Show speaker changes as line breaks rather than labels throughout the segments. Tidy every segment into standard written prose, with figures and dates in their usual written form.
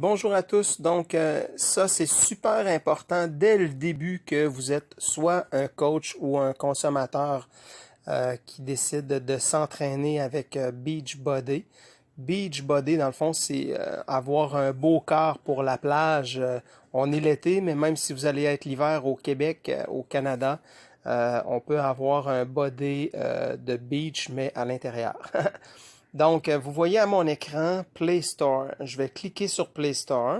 Bonjour à tous. Donc, ça, c'est super important dès le début que vous êtes soit un coach ou un consommateur qui décide de s'entraîner avec Beachbody. Beachbody, dans le fond, c'est avoir un beau corps pour la plage. On est l'été, mais même si vous allez être l'hiver au Québec, au Canada, on peut avoir un body de beach, mais à l'intérieur. Donc, vous voyez à mon écran Play Store. Je vais cliquer sur Play Store.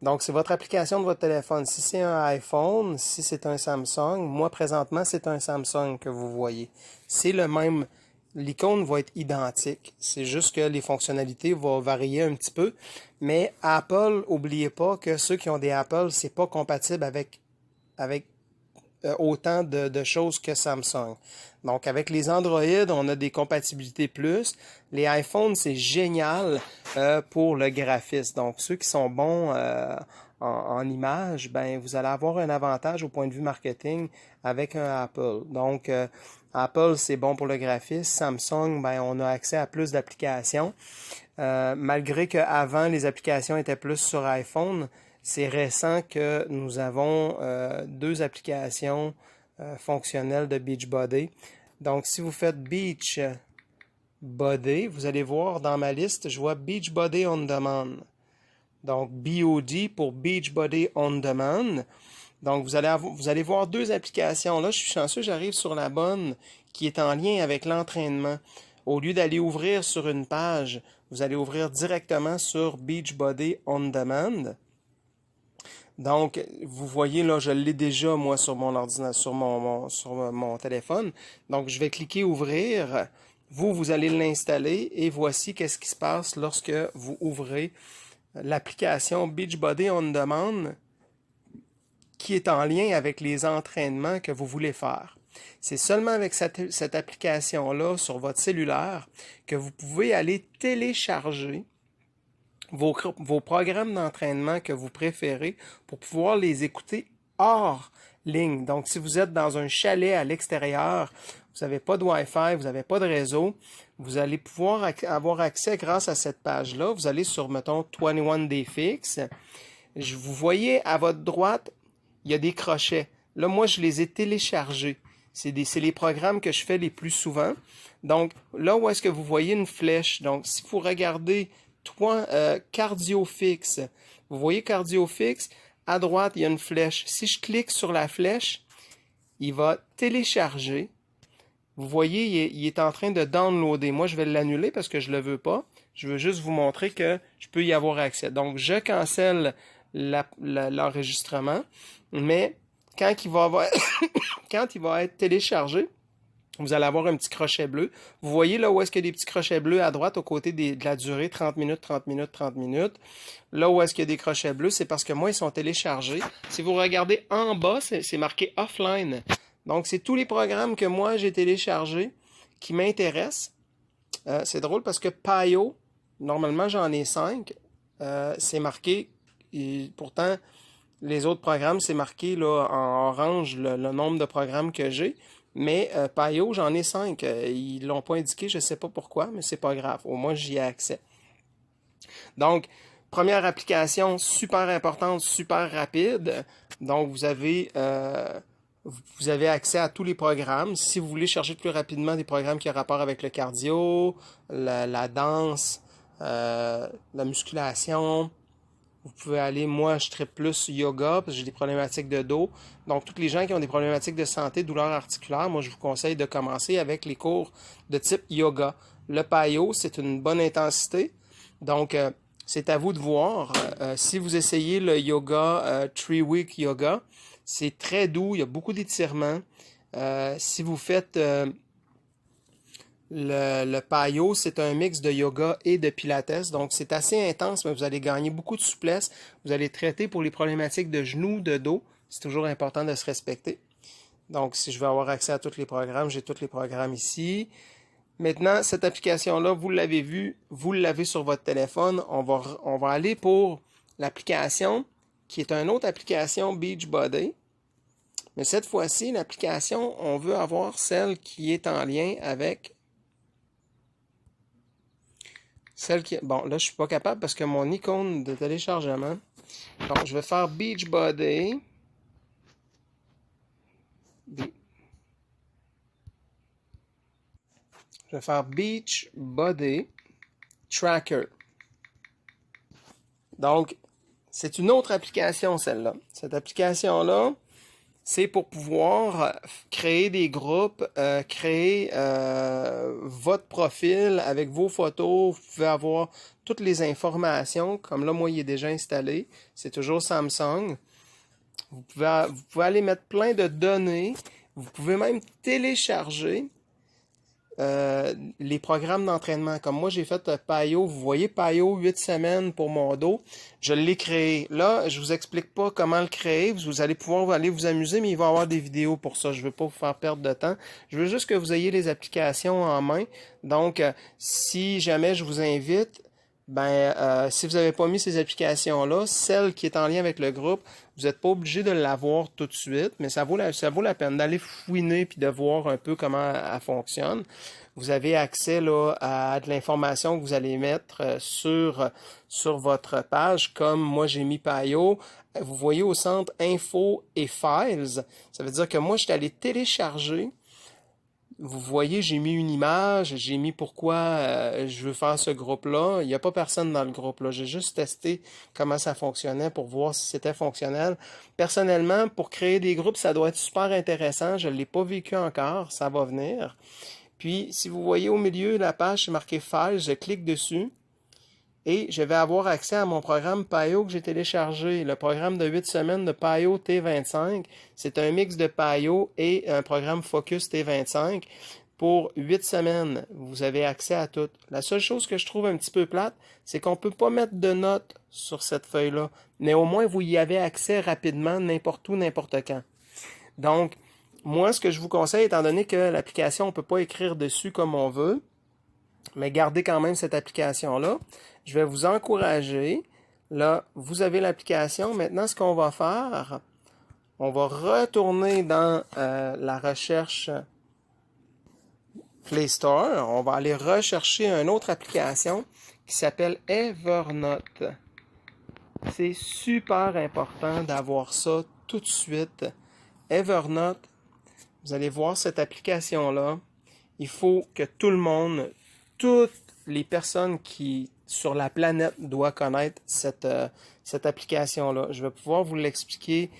Donc, c'est votre application de votre téléphone. Si c'est un iPhone, si c'est un Samsung, moi présentement, c'est un Samsung que vous voyez. C'est le même, l'icône va être identique. C'est juste que les fonctionnalités vont varier un petit peu. Mais Apple, n'oubliez pas que ceux qui ont des Apple, c'est pas compatible avec autant de choses que Samsung. Donc, avec les Android, on a des compatibilités plus. Les iPhones, c'est génial pour le graphisme. Donc, ceux qui sont bons en images, ben, vous allez avoir un avantage au point de vue marketing avec un Apple. Donc, Apple, c'est bon pour le graphisme. Samsung, ben, on a accès à plus d'applications. Malgré qu'avant, les applications étaient plus sur iPhone, c'est récent que nous avons deux applications fonctionnelles de Beachbody. Donc, si vous faites Beachbody, vous allez voir dans ma liste, je vois Beachbody On Demand. Donc, BOD pour Beachbody On Demand. Donc, vous allez voir deux applications. Là, je suis chanceux, j'arrive sur la bonne qui est en lien avec l'entraînement. Au lieu d'aller ouvrir sur une page, vous allez ouvrir directement sur Beachbody On Demand. Donc, vous voyez, là, je l'ai déjà, moi, sur mon ordinateur, sur mon téléphone. Donc, je vais cliquer Ouvrir. Vous allez l'installer et voici qu'est-ce qui se passe lorsque vous ouvrez l'application Beachbody On Demand qui est en lien avec les entraînements que vous voulez faire. C'est seulement avec cette application-là sur votre cellulaire que vous pouvez aller télécharger vos programmes d'entraînement que vous préférez pour pouvoir les écouter hors ligne. Donc, si vous êtes dans un chalet à l'extérieur, vous n'avez pas de Wi-Fi, vous n'avez pas de réseau, vous allez pouvoir avoir accès grâce à cette page-là. Vous allez sur, mettons, 21 Day Fix. Vous voyez à votre droite, il y a des crochets. Là, moi, je les ai téléchargés. C'est les programmes que je fais les plus souvent. Donc, là où est-ce que vous voyez une flèche? Donc, si vous regardez Cardio Fix, vous voyez Cardio Fix, à droite, il y a une flèche. Si je clique sur la flèche, il va télécharger. Vous voyez, il est en train de downloader. Moi, je vais l'annuler parce que je ne le veux pas. Je veux juste vous montrer que je peux y avoir accès. Donc, je cancelle l'enregistrement, mais quand quand il va être téléchargé, vous allez avoir un petit crochet bleu. Vous voyez là où est-ce qu'il y a des petits crochets bleus à droite, aux côtés de la durée, 30 minutes, 30 minutes, 30 minutes. Là où est-ce qu'il y a des crochets bleus, c'est parce que moi, ils sont téléchargés. Si vous regardez en bas, c'est marqué offline. Donc, c'est tous les programmes que moi, j'ai téléchargés qui m'intéressent. C'est drôle parce que Payo, normalement, j'en ai 5. C'est marqué, et pourtant, les autres programmes, c'est marqué là, en orange le nombre de programmes que j'ai. Mais Payo, j'en ai 5. Ils l'ont pas indiqué, je ne sais pas pourquoi, mais c'est pas grave. Au moins, j'y ai accès. Donc, première application super importante, super rapide. Donc, vous avez accès à tous les programmes. Si vous voulez chercher plus rapidement des programmes qui ont rapport avec le cardio, la danse, la musculation, vous pouvez aller, moi je traite plus yoga parce que j'ai des problématiques de dos. Donc, toutes les gens qui ont des problématiques de santé, douleurs articulaires, moi je vous conseille de commencer avec les cours de type yoga. Le Payo, c'est une bonne intensité. Donc, c'est à vous de voir. Si vous essayez le yoga, 3-week yoga, c'est très doux, il y a beaucoup d'étirements. Si vous faites le Payo, c'est un mix de yoga et de pilates, donc c'est assez intense, mais vous allez gagner beaucoup de souplesse. Vous allez traiter pour les problématiques de genoux, de dos. C'est toujours important de se respecter. Donc, si je veux avoir accès à tous les programmes, j'ai tous les programmes ici. Maintenant, cette application-là, vous l'avez vu, vous l'avez sur votre téléphone. On va aller pour l'application qui est une autre application Beachbody. Mais cette fois-ci, l'application, on veut avoir celle qui est en lien avec Celle qui... Bon, là, je suis pas capable parce que mon icône de téléchargement. Donc, je vais faire Beachbody. Je vais faire Beachbody Tracker. Donc, c'est une autre application, celle-là. Cette application-là, c'est pour pouvoir créer des groupes, créer votre profil avec vos photos. Vous pouvez avoir toutes les informations. Comme là, moi, il est déjà installé. C'est toujours Samsung. Vous pouvez aller mettre plein de données. Vous pouvez même télécharger les programmes d'entraînement. Comme moi, j'ai fait PiYo. Vous voyez PiYo 8 semaines pour mon dos. Je l'ai créé. Là, je vous explique pas comment le créer. Vous allez pouvoir aller vous amuser, mais il va y avoir des vidéos pour ça. Je veux pas vous faire perdre de temps. Je veux juste que vous ayez les applications en main. Donc, si jamais je vous invite, si vous n'avez pas mis ces applications-là, celle qui est en lien avec le groupe, vous n'êtes pas obligé de l'avoir tout de suite, mais ça vaut la peine d'aller fouiner puis de voir un peu comment elle fonctionne. Vous avez accès là, à de l'information que vous allez mettre sur votre page, comme moi j'ai mis PiYo. Vous voyez au centre Info et Files. Ça veut dire que moi, je suis allé télécharger. Vous voyez, j'ai mis une image, j'ai mis pourquoi je veux faire ce groupe-là. Il n'y a pas personne dans le groupe-là. J'ai juste testé comment ça fonctionnait pour voir si c'était fonctionnel. Personnellement, pour créer des groupes, ça doit être super intéressant. Je ne l'ai pas vécu encore, ça va venir. Puis, si vous voyez au milieu de la page, c'est marqué Files, je clique dessus. Et je vais avoir accès à mon programme PiYo que j'ai téléchargé. Le programme de 8 semaines de PiYo T25. C'est un mix de PiYo et un programme Focus T25. Pour 8 semaines, vous avez accès à tout. La seule chose que je trouve un petit peu plate, c'est qu'on ne peut pas mettre de notes sur cette feuille-là. Mais au moins, vous y avez accès rapidement, n'importe où, n'importe quand. Donc, moi, ce que je vous conseille, étant donné que l'application, on ne peut pas écrire dessus comme on veut, mais gardez quand même cette application-là. Je vais vous encourager. Là, vous avez l'application. Maintenant, ce qu'on va faire, on va retourner dans la recherche Play Store. On va aller rechercher une autre application qui s'appelle Evernote. C'est super important d'avoir ça tout de suite. Evernote, vous allez voir cette application-là. Il faut que tout le monde, toutes les personnes qui sur la planète doivent connaître cette application-là. Je vais pouvoir vous l'expliquer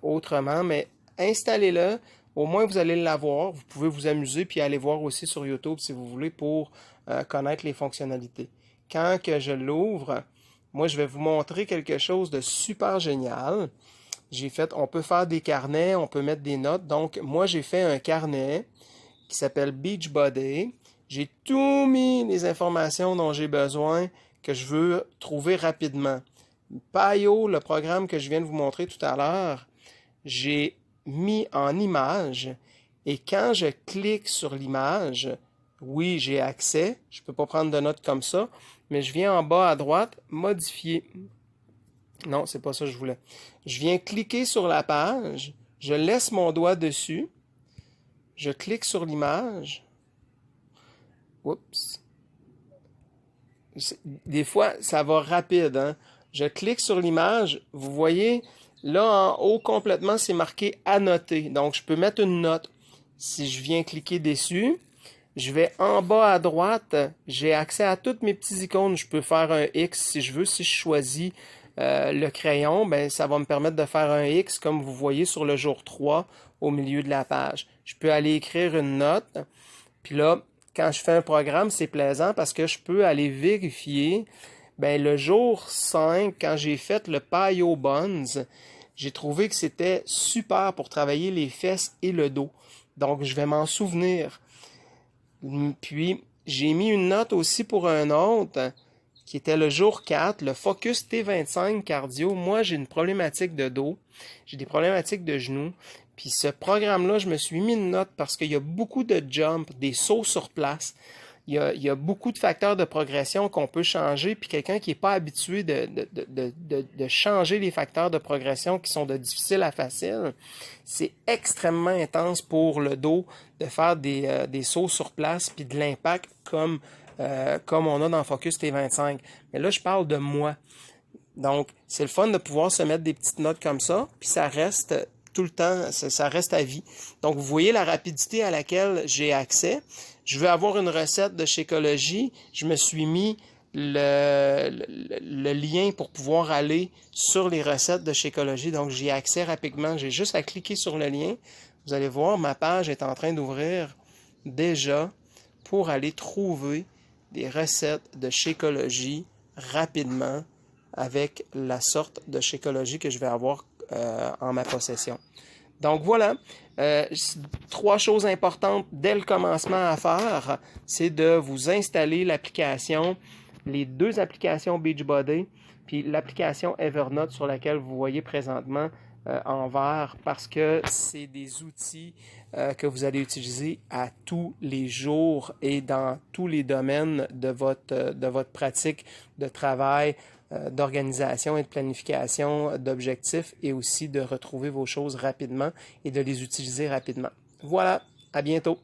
autrement, mais installez-le. Au moins, vous allez l'avoir. Vous pouvez vous amuser puis aller voir aussi sur YouTube si vous voulez pour connaître les fonctionnalités. Quand que je l'ouvre, moi, je vais vous montrer quelque chose de super génial. On peut faire des carnets, on peut mettre des notes. Donc, moi, j'ai fait un carnet qui s'appelle Beachbody. J'ai tout mis les informations dont j'ai besoin que je veux trouver rapidement. PiYo, le programme que je viens de vous montrer tout à l'heure, j'ai mis en image et quand je clique sur l'image, oui, j'ai accès. Je ne peux pas prendre de notes comme ça, mais je viens en bas à droite, modifier. Non, c'est pas ça que je voulais. Je viens cliquer sur la page, je laisse mon doigt dessus, je clique sur l'image. Oups. Des fois, ça va rapide, hein? Je clique sur l'image, vous voyez, là en haut complètement, c'est marqué annoter. Donc, je peux mettre une note. Si je viens cliquer dessus, je vais en bas à droite, j'ai accès à toutes mes petites icônes. Je peux faire un X si je veux. Si je choisis le crayon, ben, ça va me permettre de faire un X comme vous voyez sur le jour 3 au milieu de la page. Je peux aller écrire une note. Puis là, quand je fais un programme, c'est plaisant parce que je peux aller vérifier. Ben, le jour 5, quand j'ai fait le PiYo Buns, j'ai trouvé que c'était super pour travailler les fesses et le dos. Donc, je vais m'en souvenir. Puis, j'ai mis une note aussi pour un autre qui était le jour 4, le Focus T25 cardio. Moi, j'ai une problématique de dos, j'ai des problématiques de genoux. Puis ce programme-là, je me suis mis une note parce qu'il y a beaucoup de jumps, des sauts sur place. Il y a beaucoup de facteurs de progression qu'on peut changer. Puis quelqu'un qui n'est pas habitué de changer les facteurs de progression qui sont de difficile à facile, c'est extrêmement intense pour le dos de faire des sauts sur place puis de l'impact comme comme on a dans Focus T25. Mais là, je parle de moi. Donc, c'est le fun de pouvoir se mettre des petites notes comme ça, puis ça reste tout le temps, ça reste à vie. Donc, vous voyez la rapidité à laquelle j'ai accès. Je veux avoir une recette de Shakeology. Je me suis mis le lien pour pouvoir aller sur les recettes de Shakeology. Donc, j'y ai accès rapidement. J'ai juste à cliquer sur le lien. Vous allez voir, ma page est en train d'ouvrir déjà pour aller trouver des recettes de Shakeology rapidement avec la sorte de Shakeology que je vais avoir en ma possession. Donc voilà, 3 choses importantes dès le commencement à faire, c'est de vous installer l'application, les 2 applications Beachbody, puis l'application Evernote sur laquelle vous voyez présentement en vert, parce que c'est des outils que vous allez utiliser à tous les jours et dans tous les domaines de votre pratique de travail, d'organisation et de planification d'objectifs et aussi de retrouver vos choses rapidement et de les utiliser rapidement. Voilà, à bientôt.